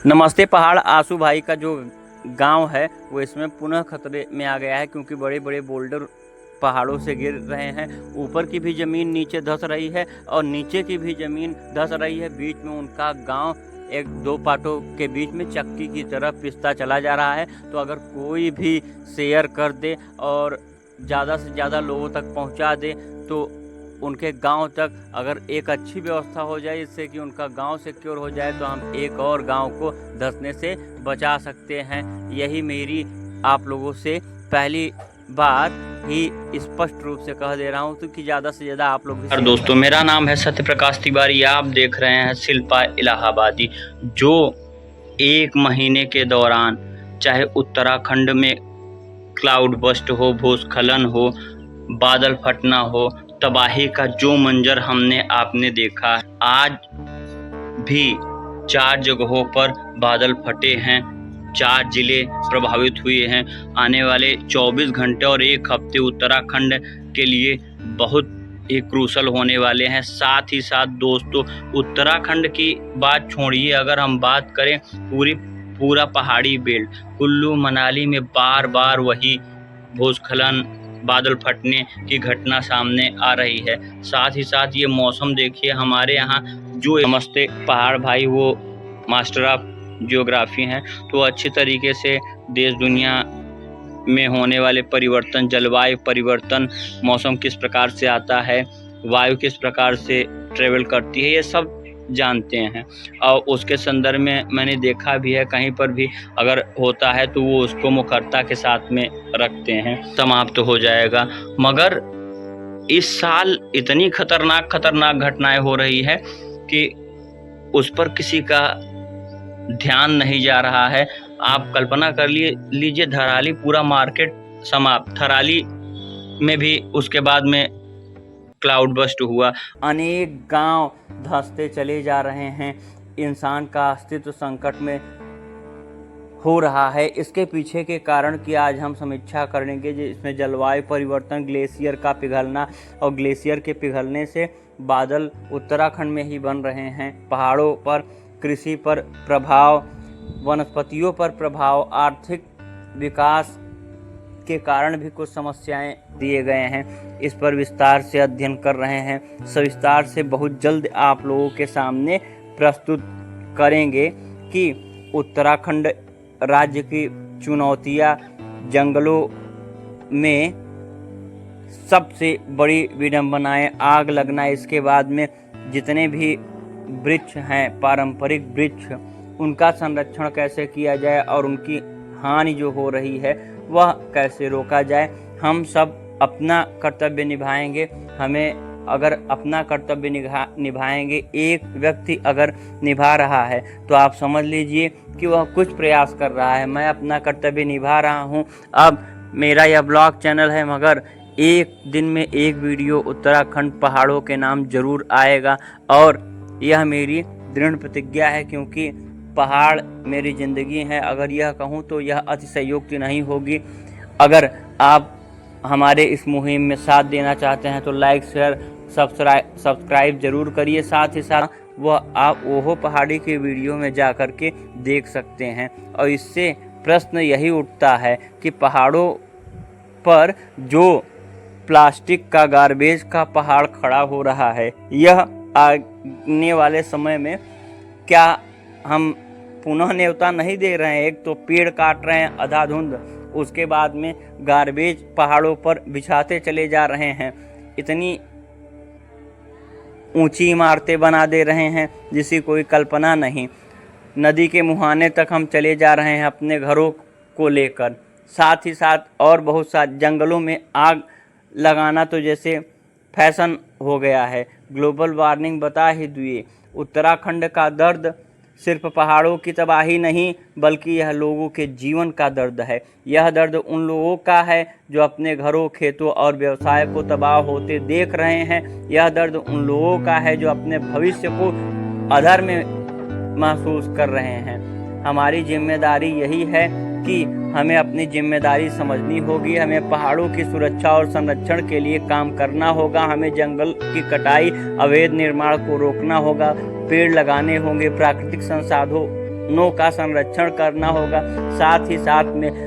नमस्ते। पहाड़ आंसू भाई का जो गांव है वो इसमें पुनः खतरे में आ गया है, क्योंकि बड़े बड़े बोल्डर पहाड़ों से गिर रहे हैं। ऊपर की भी ज़मीन नीचे धंस रही है और नीचे की भी ज़मीन धंस रही है। बीच में उनका गांव एक दो पाटों के बीच में चक्की की तरह पिसता चला जा रहा है। तो अगर कोई भी शेयर कर दे और ज़्यादा से ज़्यादा लोगों तक पहुंचा दे तो उनके गांव तक अगर एक अच्छी व्यवस्था हो जाए जिससे कि उनका गांव सिक्योर हो जाए, तो हम एक और गांव को धंसने से बचा सकते हैं। यही मेरी आप लोगों से पहली बार ही स्पष्ट रूप से कह दे रहा हूं, तो कि ज़्यादा से ज़्यादा आप लोग भी। दोस्तों, मेरा नाम है सत्य प्रकाश तिवारी। आप देख रहे हैं शिल्पा इलाहाबादी, जो एक महीने के दौरान चाहे उत्तराखंड में क्लाउड बस्ट हो, भूस्खलन हो, बादल फटना हो, तबाही का जो मंजर हमने आपने देखा। आज भी 4 जगहों पर बादल फटे हैं, 4 जिले प्रभावित हुए हैं। आने वाले 24 घंटे और 1 हफ्ते उत्तराखंड के लिए बहुत ही क्रूशल होने वाले हैं। साथ ही साथ दोस्तों, उत्तराखंड की बात छोड़िए, अगर हम बात करें पूरा पहाड़ी बेल्ट, कुल्लू मनाली में बार बार वही भूस्खलन, बादल फटने की घटना सामने आ रही है। साथ ही साथ ये मौसम देखिए हमारे यहाँ जो। नमस्ते पहाड़ भाई, वो मास्टर ऑफ जियोग्राफी हैं, तो अच्छी तरीके से देश दुनिया में होने वाले परिवर्तन, जलवायु परिवर्तन, मौसम किस प्रकार से आता है, वायु किस प्रकार से ट्रेवल करती है, ये सब जानते हैं। और उसके संदर्भ में मैंने देखा भी है, कहीं पर भी अगर होता है तो वो उसको मुखरता के साथ में रखते हैं, समाप्त हो जाएगा। मगर इस साल इतनी खतरनाक घटनाएं हो रही है कि उस पर किसी का ध्यान नहीं जा रहा है। आप कल्पना कर लीजिए, धराली पूरा मार्केट समाप्त, थराली में भी उसके बाद में क्लाउड बस्ट हुआ। अनेक गांव धंसते चले जा रहे हैं। इंसान का अस्तित्व संकट में हो रहा है। इसके पीछे के कारण की आज हम समीक्षा करेंगे, जिसमें जलवायु परिवर्तन, ग्लेशियर का पिघलना, और ग्लेशियर के पिघलने से बादल उत्तराखंड में ही बन रहे हैं। पहाड़ों पर कृषि पर प्रभाव, वनस्पतियों पर प्रभाव, आर्थिक विकास के कारण भी कुछ समस्याएं दिए गए हैं। इस पर विस्तार से अध्ययन कर रहे हैं। सविस्तार से बहुत जल्द आप लोगों के सामने प्रस्तुत करेंगे कि उत्तराखंड राज्य की चुनौतियां, जंगलों में सबसे बड़ी विडंबनाएं, आग लगना, इसके बाद में जितने भी वृक्ष हैं, पारंपरिक वृक्ष, उनका संरक्षण कैसे किया जाए और उनकी हानि जो हो रही है वह कैसे रोका जाए। हम सब अपना कर्तव्य निभाएंगे। हमें अगर अपना कर्तव्य निभाएंगे, एक व्यक्ति अगर निभा रहा है तो आप समझ लीजिए कि वह कुछ प्रयास कर रहा है। मैं अपना कर्तव्य निभा रहा हूं। अब मेरा यह ब्लॉग चैनल है, मगर एक दिन में एक वीडियो उत्तराखंड पहाड़ों के नाम जरूर आएगा, और यह मेरी दृढ़ प्रतिज्ञा है, क्योंकि पहाड़ मेरी ज़िंदगी है। अगर यह कहूँ तो यह अतिशयोक्ति नहीं होगी। अगर आप हमारे इस मुहिम में साथ देना चाहते हैं तो लाइक, शेयर, सब्सक्राइब जरूर करिए। साथ ही साथ वह आप वो पहाड़ी के वीडियो में जा कर के देख सकते हैं। और इससे प्रश्न यही उठता है कि पहाड़ों पर जो प्लास्टिक का, गार्बेज का पहाड़ खड़ा हो रहा है, यह आने वाले समय में क्या हम पुनः न्योता नहीं दे रहे हैं? एक तो पेड़ काट रहे हैं अंधाधुंध, उसके बाद में गार्बेज पहाड़ों पर बिछाते चले जा रहे हैं, इतनी ऊंची इमारतें बना दे रहे हैं जिसकी कोई कल्पना नहीं। नदी के मुहाने तक हम चले जा रहे हैं अपने घरों को लेकर। साथ ही साथ और बहुत सारे जंगलों में आग लगाना तो जैसे फैशन हो गया है। ग्लोबल वार्मिंग बता ही दिए। उत्तराखंड का दर्द सिर्फ पहाड़ों की तबाही नहीं, बल्कि यह लोगों के जीवन का दर्द है। यह दर्द उन लोगों का है जो अपने घरों, खेतों और व्यवसाय को तबाह होते देख रहे हैं। यह दर्द उन लोगों का है जो अपने भविष्य को अधर में महसूस कर रहे हैं। हमारी जिम्मेदारी यही है कि हमें अपनी जिम्मेदारी समझनी होगी। हमें पहाड़ों की सुरक्षा और संरक्षण के लिए काम करना होगा। हमें जंगल की कटाई, अवैध निर्माण को रोकना होगा। पेड़ लगाने होंगे, प्राकृतिक का संरक्षण करना होगा। साथ ही साथ में